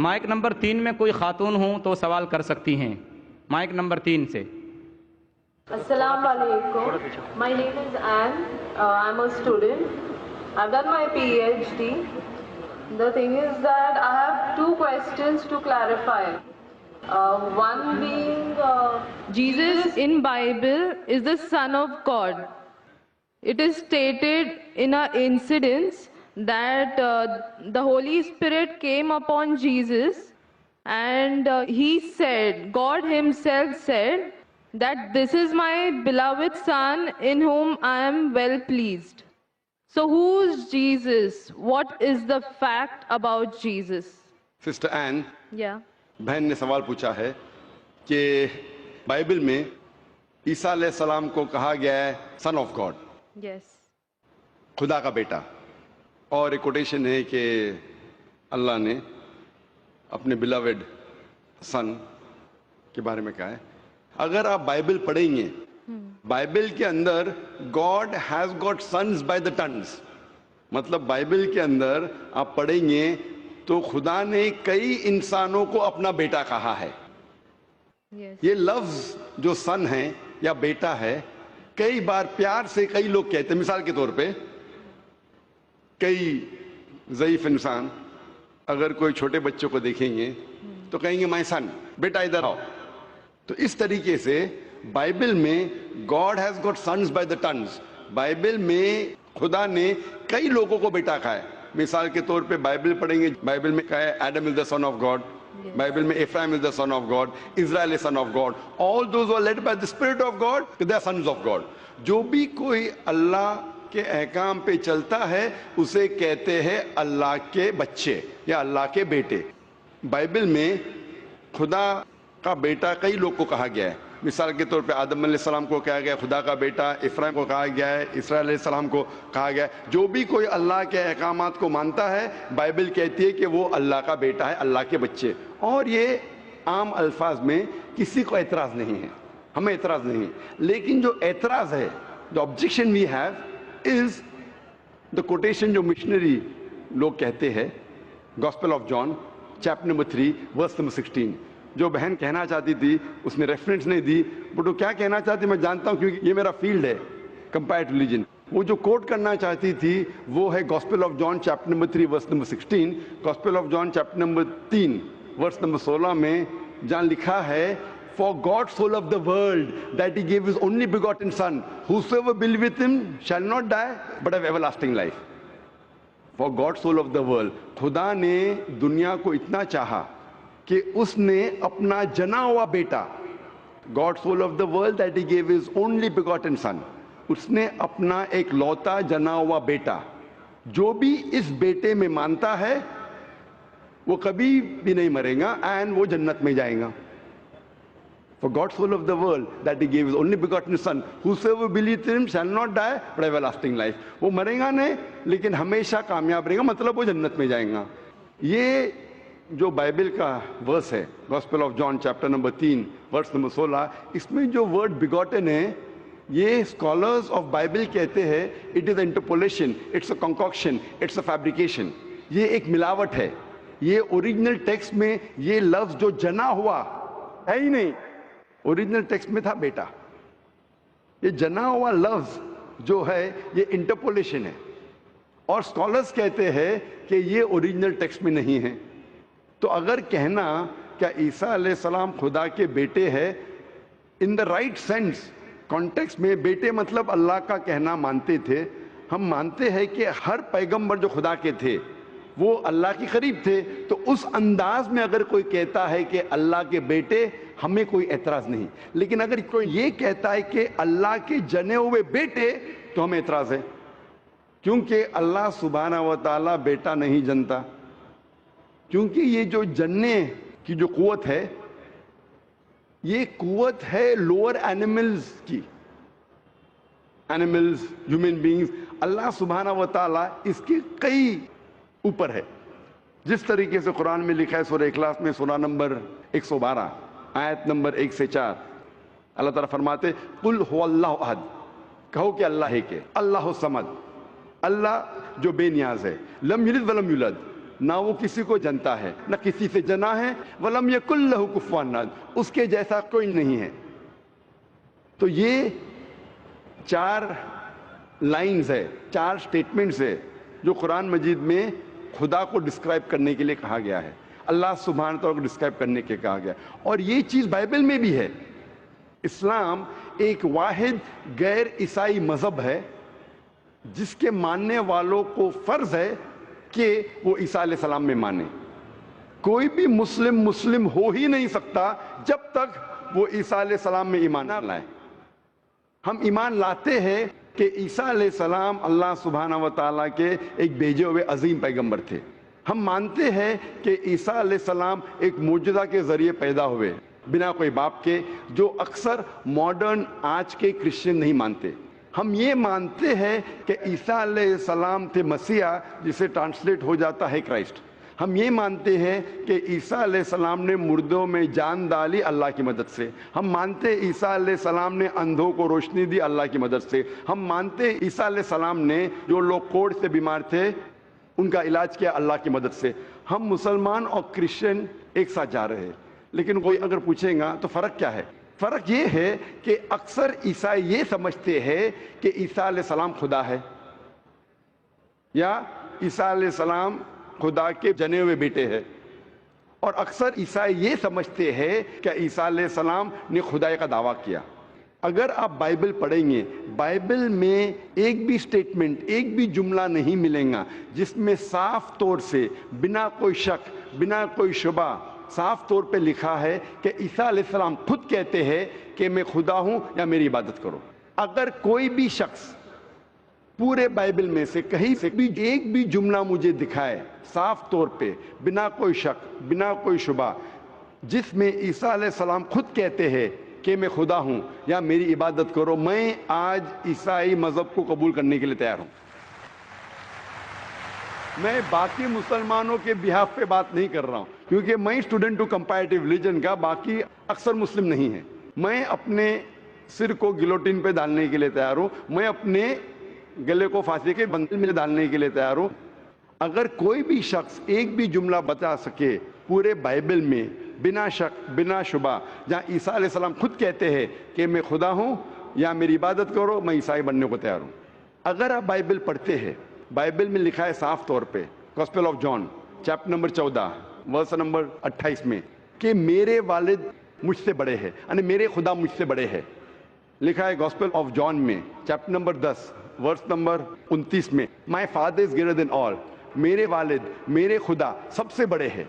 Mic number 3 میں کوئی خاتون ہوں تو سوال کر سکتی ہیں. مائک نمبر 3 سے. Assalamu alaikum. My name is Anne. I'm a student. I've done my PhD. The thing is that I have two questions to clarify. One being, Jesus in Bible is the Son of God. It is stated in an incident that the Holy Spirit came upon Jesus, and he said, God himself said, that this is my beloved Son in whom I am well pleased. So who's Jesus? What is the fact about Jesus? Sister Ann, Yeah. بہن نے سوال پوچھا ہے کہ Bible میں عیسیٰ علیہ السلام کو کہا گیا ہے سن آف گاڈ، Yes. خدا کا بیٹا، اور ایک کوٹیشن ہے کہ اللہ نے اپنے بلاوڈ سن کے بارے میں کہا ہے. اگر آپ بائبل پڑھیں گے، بائبل کے اندر God has got sons by the tons, مطلب بائبل کے اندر آپ پڑھیں گے تو خدا نے کئی انسانوں کو اپنا بیٹا کہا ہے. Yes. یہ لفظ جو سن ہے یا بیٹا ہے کئی بار پیار سے کئی لوگ کہتے ہیں. مثال کے طور پہ کئی ضعیف انسان اگر کوئی چھوٹے بچوں کو دیکھیں گے تو کہیں گے مائی سن، بیٹا ادھر آؤ. تو اس طریقے سے بائبل میں God has got sons by the tons, Bible میں خدا نے کئی لوگوں کو بیٹا کہا ہے. مثال کے طور پہ بائبل پڑھیں گے، بائبل میں کہا ہے Adam is the son of God, Bible میں Ephraim is the son of God, Israel is son of God, all those are led by the spirit of God, they are sons of God. جو بھی کوئی اللہ کے احکام پہ چلتا ہے اسے کہتے ہیں اللہ کے بچے یا اللہ کے بیٹے. بائبل میں خدا کا بیٹا کئی لوگ کو کہا گیا ہے. مثال کے طور پہ آدم علیہ السلام کو کہا گیا خدا کا بیٹا، افرایم کو کہا گیا ہے، اسرائیل علیہ السلام کو کہا گیا ہے. جو بھی کوئی اللہ کے احکامات کو مانتا ہے بائبل کہتی ہے کہ وہ اللہ کا بیٹا ہے، اللہ کے بچے. اور یہ عام الفاظ میں کسی کو اعتراض نہیں ہے، ہمیں اعتراض نہیں ہے. لیکن جو اعتراض ہے، the objection we have is the quotation جو مشنری لوگ کہتے ہیں، gospel of John chapter number 3 verse number 16. جو بہن کہنا چاہتی تھی اس نے ریفرنس نہیں دی، بٹ وہ کیا کہنا چاہتی میں جانتا ہوں کیونکہ یہ میرا فیلڈ ہے، کمپیئرڈ ریلیجن. وہ جو کوٹ کرنا چاہتی تھی وہ ہے gospel of John chapter number 3 verse number 16. Gospel of John chapter number 3 verse number 16 میں جہاں لکھا ہے For God so loved the world that he gave his only begotten son, whosoever believeth him shall not die but have everlasting life. For God so loved the world. خدا نے دنیا کو اتنا چاہا کہ اس نے اپنا جنا ہوا بیٹا، God so loved the world that he gave his only begotten son. اس نے اپنا ایک لوتا جنا ہوا بیٹا، جو بھی اس بیٹے میں مانتا ہے وہ کبھی بھی نہیں مرے گا اینڈ وہ جنت میں جائے گا. For God so loved the world that he gave his only begotten son, whosoever believeth in him shall not die but have everlasting life. وہ مرے گا نہیں لیکن ہمیشہ کامیاب رہے گا، مطلب وہ جنت میں جائیں گا. یہ جو بائبل کا ورس ہے gospel of John chapter number 3 verse number 16، اس میں جو ورڈ بیگوٹن ہے یہ اسکالرز آف بائبل کہتے ہیں it is interpolation, it's a concoction, it's a fabrication. یہ ایک ملاوٹ ہے. یہ اوریجنل ٹیکسٹ میں یہ لفظ جو جنا ہوا ہے ہی نہیں، اوریجنل ٹیکسٹ میں تھا بیٹا. یہ جنا ہوا لفظ جو ہے یہ انٹرپولیشن ہے، اور اسکالرز کہتے ہیں کہ یہ اوریجنل ٹیکسٹ میں نہیں ہے. تو اگر کہنا کیا عیسیٰ علیہ السلام خدا کے بیٹے ہیں ان دا رائٹ سینس کانٹیکسٹ میں، بیٹے مطلب اللہ کا کہنا مانتے تھے. ہم مانتے ہیں کہ ہر پیغمبر جو خدا کے تھے وہ اللہ کے قریب تھے، تو اس انداز میں اگر کوئی کہتا ہے کہ اللہ کے بیٹے ہمیں کوئی اعتراض نہیں. لیکن اگر کوئی یہ کہتا ہے کہ اللہ کے جنے ہوئے بیٹے تو ہمیں اعتراض ہے، کیونکہ اللہ سبحانہ و تعالیٰ بیٹا نہیں جنتا. کیونکہ یہ جو جننے کی جو قوت ہے یہ قوت ہے لوور اینیملز کی، اینیملز، ہیومن بینگز. اللہ سبحانہ و تعالیٰ اس کے کئی اوپر ہے. جس طریقے سے قرآن میں لکھا ہے سورہ اخلاص میں سورہ نمبر 112 آیت نمبر 1 سے 4، اللہ تعالیٰ فرماتے قل هو اللہ احد، کہو کہ اللہ ہے کہ اللہ الصمد، اللہ جو بے نیاز ہے، لم یلد ولم یولد، نہ وہ کسی کو جنتا ہے نہ کسی سے جنا ہے، ولم یکن لہ کفوا احد، اس کے جیسا کوئی نہیں ہے۔ تو یہ 4 لائنز ہے، 4 سٹیٹمنٹس ہے جو قرآن مجید میں خدا کو ڈسکرائب کرنے کے لیے کہا گیا ہے، اللہ سبحانہ تعالیٰ کو ڈسکرائب کرنے کے کہا گیا، اور یہ چیز بائبل میں بھی ہے۔ اسلام ایک واحد غیر عیسائی مذہب ہے جس کے ماننے والوں کو فرض ہے کہ وہ عیسیٰ علیہ السلام میں مانے۔ کوئی بھی مسلم ہو ہی نہیں سکتا جب تک وہ عیسیٰ علیہ السلام میں ایمان نہ لائے۔ ہم ایمان لاتے ہیں کہ عیسیٰ علیہ السلام اللہ سبحانہ و تعالیٰ کے ایک بھیجے ہوئے عظیم پیغمبر تھے۔ ہم مانتے ہیں کہ عیسیٰ علیہ السلام ایک معجزہ کے ذریعے پیدا ہوئے بنا کوئی باپ کے، جو اکثر ماڈرن آج کے کرسچن نہیں مانتے۔ ہم یہ مانتے ہیں کہ عیسیٰ علیہ السلام تھے مسیح، جسے ٹرانسلیٹ ہو جاتا ہے کرائسٹ۔ ہم یہ مانتے ہیں کہ عیسیٰ علیہ السلام نے مردوں میں جان ڈالی اللہ کی مدد سے۔ ہم مانتے ہیں عیسیٰ علیہ السلام نے اندھوں کو روشنی دی اللہ کی مدد سے۔ ہم مانتے ہیں عیسیٰ علیہ السلام نے جو لوگ کوڑھ سے بیمار تھے ان کا علاج کیا اللہ کی مدد سے۔ ہم مسلمان اور کرسچن ایک ساتھ جا رہے ہیں، لیکن کوئی اگر پوچھیں گا تو فرق کیا ہے؟ فرق یہ ہے کہ اکثر عیسائی یہ سمجھتے ہیں کہ عیسیٰ علیہ السلام خدا ہے، یا عیسیٰ علیہ السلام خدا کے جنے ہوئے بیٹے ہیں، اور اکثر عیسائی یہ سمجھتے ہیں کہ عیسیٰ علیہ السلام نے خدائی کا دعویٰ کیا۔ اگر آپ بائبل پڑھیں گے، بائبل میں ایک بھی سٹیٹمنٹ، ایک بھی جملہ نہیں ملے گا جس میں صاف طور سے بنا کوئی شک بنا کوئی شبہ صاف طور پہ لکھا ہے کہ عیسیٰ علیہ السلام خود کہتے ہیں کہ میں خدا ہوں یا میری عبادت کرو۔ اگر کوئی بھی شخص پورے بائبل میں سے کہیں سے بھی ایک بھی جملہ مجھے دکھائے صاف طور پہ بنا کوئی شک بنا کوئی شبہ جس میں عیسیٰ علیہ السلام خود کہتے ہیں کہ میں خدا ہوں یا میری عبادت کرو، میں آج عیسائی مذہب کو قبول کرنے کے لیے تیار ہوں۔ میں باقی مسلمانوں کے بہاف پہ بات نہیں کر رہا ہوں، کیونکہ میں اسٹوڈنٹ ہوں کمپیریٹیو ریلیجن کا، باقی اکثر مسلم نہیں ہیں۔ میں اپنے سر کو گلوٹین پہ ڈالنے کے لیے تیار ہوں، میں اپنے گلے کو پھانسی کے بندل میں ڈالنے کے لیے تیار ہوں۔ اگر کوئی بھی شخص ایک بھی جملہ بتا سکے پورے بائبل میں بنا شک بنا شبہ جہاں عیسیٰ علیہ السلام خود کہتے ہیں کہ میں خدا ہوں یا میری عبادت کرو، میں عیسائی بننے کو تیار ہوں۔ اگر آپ بائبل پڑھتے ہیں، بائبل میں لکھا ہے صاف طور پہ gospel of John chapter number 14 verse number 28 میں کہ میرے والد مجھ سے بڑے ہیں، یعنی میرے خدا مجھ سے بڑے ہیں۔ لکھا ہے گاسپل آف جان میں چیپٹر نمبر 10 ورس نمبر 29 میں my father is greater than آل، میرے والد میرے خدا سب سے بڑے ہیں۔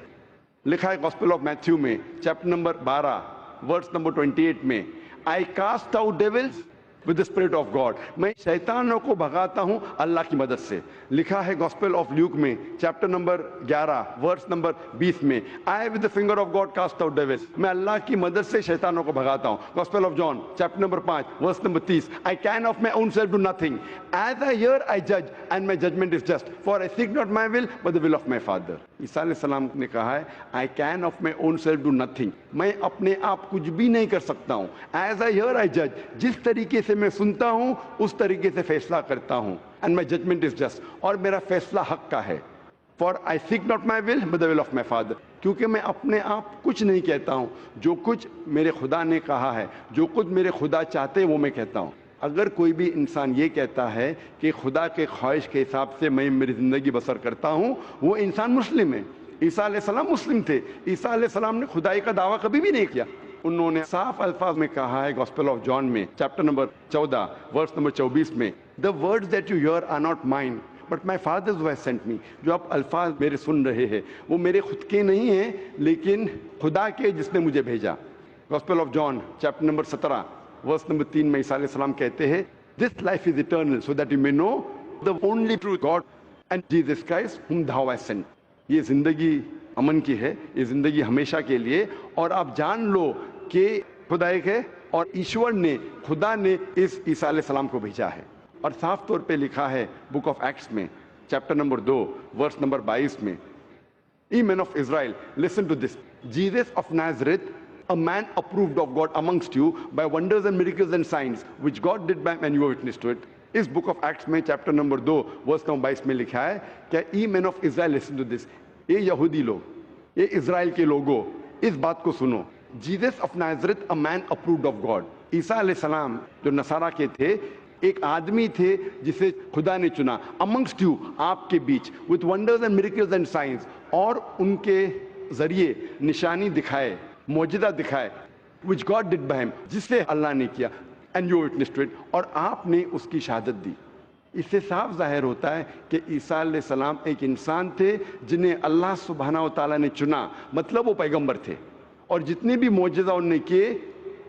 لکھا ہے گاسپل آف میتھیو میں چیپٹر نمبر 12 ورس نمبر 28 میں I cast out devils with the spirit of God، میں شیطانوں کو بھگاتا ہوں اللہ کی مدد سے۔ لکھا ہے گاسپل آف لیوک میں چیپٹر نمبر 11 ورس نمبر 20 میں I with the finger of God cast out devils، میں اللہ کی مدد سے شیطانوں کو بھگاتا ہوں۔ Gospel of John chapter number 5 verse number 30 I can of my own self do nothing، as I hear I judge and my judgment is just، for I seek not my will but the will of my Father۔ عیسیٰ علیہ السلام نے کہا ہے I can of my own self do nothing، میں اپنے آپ کچھ بھی نہیں کر سکتا ہوں۔ as I hear I judge، جس طریقے سے میں سنتا ہوں اس طریقے سے فیصلہ کرتا ہوں، and my judgment is just، اور میرا فیصلہ حق کا ہے۔ for I seek not my will but the will of my Father، کیونکہ میں اپنے آپ کچھ نہیں کہتا ہوں، جو کچھ میرے خدا نے کہا ہے، جو کچھ میرے خدا چاہتے ہیں وہ میں کہتا ہوں۔ اگر کوئی بھی انسان یہ کہتا ہے کہ خدا کے خواہش کے حساب سے میں میری زندگی بسر کرتا ہوں، وہ انسان مسلم ہے۔ عیسیٰ علیہ السلام مسلم تھے، عیسیٰ علیہ السلام نے خدائی کا دعویٰ کبھی بھی نہیں کیا۔ انہوں نے صاف الفاظ میں کہا ہے گاسپل آف جان میں چیپٹر نمبر 14 ورس نمبر 24 میں the words that you hear are not mine but my father's who has sent me، جو آپ الفاظ میرے سن رہے ہیں وہ میرے خود کے نہیں ہیں لیکن خدا کے جس نے مجھے بھیجا۔ Gospel of John chapter number 17 verse number 3 میں عیسیٰ علیہ السلام کہتے ہیں this life is eternal so that you may know the only true God and Jesus Christ whom thou hast sent۔ یہ زندگی امن کی ہے، یہ زندگی ہمیشہ کے لیے، اور آپ جان لو کہ خدا ایک ہے اور ایشور نے خدا نے اس عیسیٰ علیہ السلام کو بھیجا ہے۔ اور صاف طور پہ لکھا ہے بک آف ایکٹس میں چیپٹر نمبر 2 ورس نمبر 22 میں Ye men of Israel, listen to this. Jesus of Nazareth, a man approved of God amongst you by wonders and miracles and signs which God did by and you were witness to it۔ اس book of Acts میں chapter number 2 verse number 22 میں لکھا ہے کہ ای مین of Israel listen to this, یہ یہودی لوگ, یہ اسرائیل کے لوگوں, اس بات کو سنو. Jesus of Nazareth, a man approved of God. عیسیٰ علیہ السلام جو نصارہ کے تھے, ایک آدمی تھے جسے خدا نے چنا, amongst you, آپ کے بیچ, with wonders and miracles and signs, اور ان کے ذریعے نشانی دکھائے, معجزہ دکھائے, which God did by him, جس سے اللہ نے کیا, and you witnessed to it, اور آپ نے اس کی شہادت دی. اس سے صاف ظاہر ہوتا ہے کہ عیسیٰ علیہ السلام ایک انسان تھے جنہیں اللہ سبحانہ و تعالیٰ نے چنا, مطلب وہ پیغمبر تھے, اور جتنے بھی معجزہ انہوں نے کیے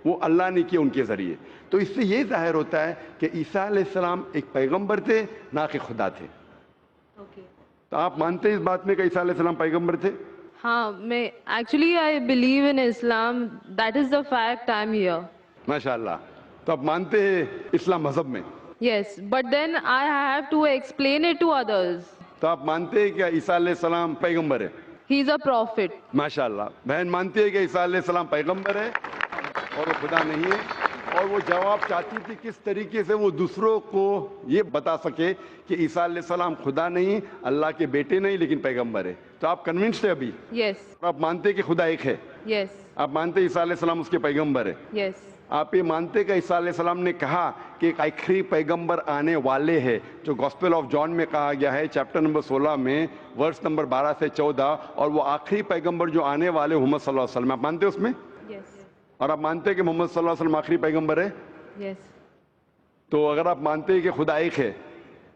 وہ اللہ نے کیے ان کے ذریعے. تو اس سے یہ ظاہر ہوتا ہے کہ عیسیٰ علیہ السلام ایک پیغمبر تھے, نہ کہ خدا تھے. تو آپ مانتے ہیں اس بات میں کہ عیسیٰ علیہ السلام پیغمبر تھے؟ ہاں, میں actually I believe in Islam, that is the fact, I am here. ماشاء اللہ. تو آپ مانتے ہیں اسلام مذہب میں؟ Yes, but then I have to explain it to others. تو آپ مانتے ہیں کہ عیسیٰ علیہ السلام پیغمبر ہے؟ ہی از اے پروفٹ. ماشاء اللہ. بہن مانتی ہے کہ عیسیٰ علیہ السلام پیغمبر ہے اور وہ خدا نہیں ہے, اور وہ جواب چاہتی تھی کس طریقے سے وہ دوسروں کو یہ بتا سکے کہ عیسیٰ علیہ السلام خدا نہیں, اللہ کے بیٹے نہیں, لیکن پیغمبر ہے. تو آپ کنونسڈ ہے ابھی؟ یس. آپ مانتے ہیں کہ خدا ایک ہے؟ یس. آپ مانتے ہیں عیسیٰ علیہ السلام اس کے پیغمبر ہے؟ یس. آپ یہ مانتے کہ عیسیٰ علیہ السلام نے کہا کہ ایک آخری پیغمبر آنے والے ہیں, جو گاسپل آف جان میں کہا گیا ہے چیپٹر نمبر 16 میں ورس نمبر 12 سے 14, اور وہ آخری پیغمبر جو آنے والے محمد صلی اللہ علیہ وسلم, آپ مانتے ہیں اس میں؟ یس. اور آپ مانتے ہیں کہ محمد صلی اللہ علیہ وسلم آخری پیغمبر ہے؟ یس. تو اگر آپ مانتے ہیں کہ خدا ایک ہے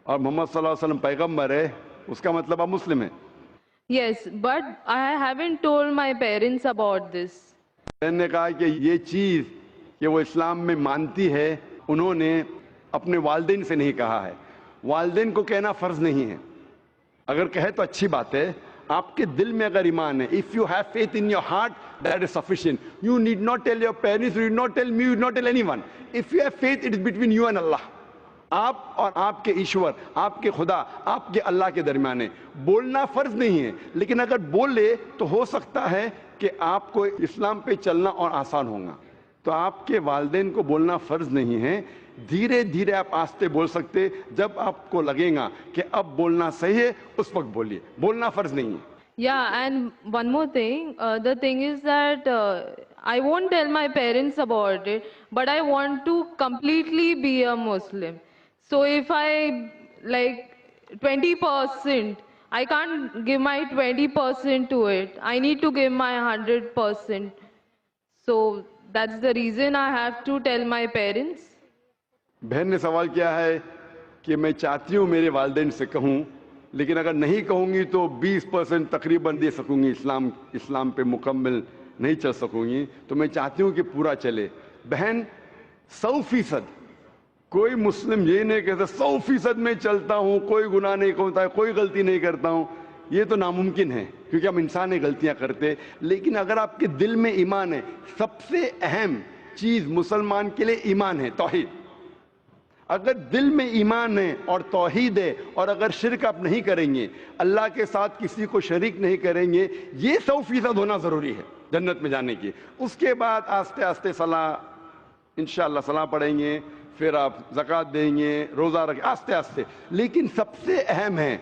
اور محمد صلی اللہ علیہ وسلم پیغمبر ہے, اس کا مطلب آپ مسلم ہیں. Yes, but I haven't told my parents about this. میں نے کہا کہ یہ چیز کہ وہ اسلام میں مانتی ہے, انہوں نے اپنے والدین سے نہیں کہا ہے. والدین کو کہنا فرض نہیں ہے, اگر کہے تو اچھی بات ہے. آپ کے دل میں اگر ایمان ہے, if you have faith in your heart, that is sufficient. You need not tell your parents, you need not tell me, you need not tell anyone. If you have faith, it is between you and Allah. آپ اور آپ کے ایشور, آپ کے خدا, آپ کے اللہ کے درمیان ہے. بولنا فرض نہیں ہے, لیکن اگر بولے تو ہو سکتا ہے کہ آپ کو اسلام پہ چلنا اور آسان ہوگا. تو آپ کے والدین کو بولنا فرض نہیں ہے, دھیرے دھیرے آپ آستے بول سکتے. جب آپ کو لگے گا کہ اب بولنا صحیح ہے, اس وقت بولیے, بولنا فرض نہیں ہے. Yeah, and one more thing, the thing is that I won't tell my parents about it, but I want to completely be a Muslim. So if I like 20%, I can't give my 20% to it. I need to give my 100%. So that's the reason I have to tell my parents. بہن نے سوال کیا ہے کہ میں چاہتی ہوں میرے والدین سے کہوں, لیکن اگر نہیں کہوں گی تو 20% تقریباً دے سکوں گی, اسلام پہ مکمل نہیں چل سکوں گی. تو میں چاہتی ہوں کہ پورا چلے. بہن 100%, کوئی مسلم یہ نہیں کہتا 100% میں چلتا ہوں, کوئی گناہ نہیں کرتا ہے, کوئی غلطی نہیں کرتا ہوں. یہ تو ناممکن ہے, کیونکہ ہم انسان ہیں, غلطیاں کرتے. لیکن اگر آپ کے دل میں ایمان ہے, سب سے اہم چیز مسلمان کے لیے ایمان ہے, توحید. اگر دل میں ایمان ہے اور توحید ہے, اور اگر شرک آپ نہیں کریں گے, اللہ کے ساتھ کسی کو شریک نہیں کریں گے, یہ 100% ہونا ضروری ہے جنت میں جانے کی. اس کے بعد آستے آستے صلاح, انشاءاللہ صلاح پڑھیں گے, پھر آپ زکوٰۃ دیں گے, روزہ رکھیں, آستے آستے. لیکن سب سے اہم ہے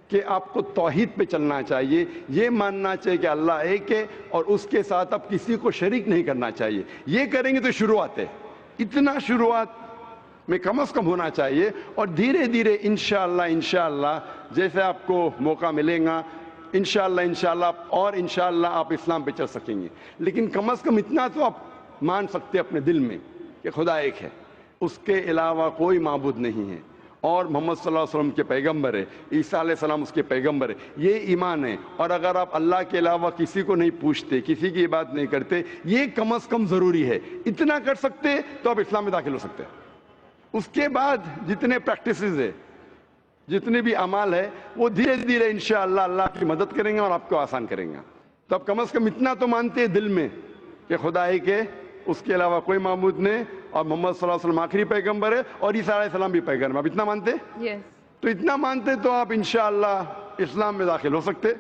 کہ آپ کو توحید پہ چلنا چاہیے, یہ ماننا چاہیے کہ اللہ ایک ہے, اور اس کے ساتھ آپ کسی کو شریک نہیں کرنا چاہیے. یہ کریں گے تو شروعات ہے, اتنا شروعات میں کم از کم ہونا چاہیے, اور دھیرے دھیرے انشاءاللہ جیسے آپ کو موقع ملے گا, انشاءاللہ اور انشاءاللہ آپ اسلام پہ چل سکیں گے. لیکن کم از کم اتنا تو آپ مان سکتے اپنے دل میں کہ خدا ایک ہے, اس کے علاوہ کوئی معبود نہیں ہے, اور محمد صلی اللہ علیہ وسلم کے پیغمبر ہے, عیسیٰ علیہ السلام اس کے پیغمبر ہے. یہ ایمان ہے. اور اگر آپ اللہ کے علاوہ کسی کو نہیں پوچھتے, کسی کی عبادت نہیں کرتے, یہ کم از کم ضروری ہے. اتنا کر سکتے تو آپ اسلام میں داخل ہو سکتے ہیں. اس کے بعد جتنے پریکٹسز ہے, جتنے بھی اعمال ہے, وہ دھیرے دھیرے انشاءاللہ اللہ کی مدد کریں گے اور آپ کو آسان کریں گے. تو آپ کم از کم اتنا تو مانتے ہیں دل میں کہ خدا ایک ہے, اس کے علاوہ کوئی معبود نہیں, اور محمد صلی اللہ علیہ وسلم آخری پیغمبر ہے, اور عیسیٰ علیہ السلام بھی پیغمبر. آپ اتنا مانتے؟ Yes. تو اتنا مانتے تو آپ انشاءاللہ اسلام میں داخل ہو سکتے.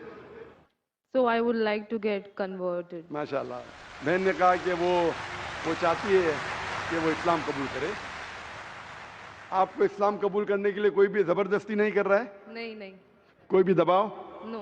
So I would like to get converted. ماشاءاللہ. بہن نے کہا کہ وہ چاہتی ہے کہ وہ اسلام قبول کرے. آپ کو اسلام قبول کرنے کے لیے کوئی بھی زبردستی نہیں کر رہا ہے؟ نہیں. کوئی بھی دباؤ No.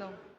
No.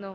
No.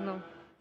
No.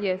Yes.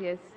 Yes.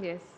Yes.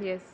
Yes.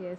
Yes.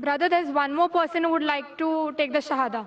Brother, there's one more person who would like to take the Shahada.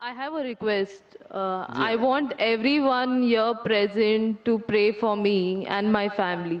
I have a request. I want everyone here present to pray for me and my family.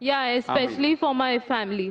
Yeah, especially for my family.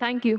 Thank you.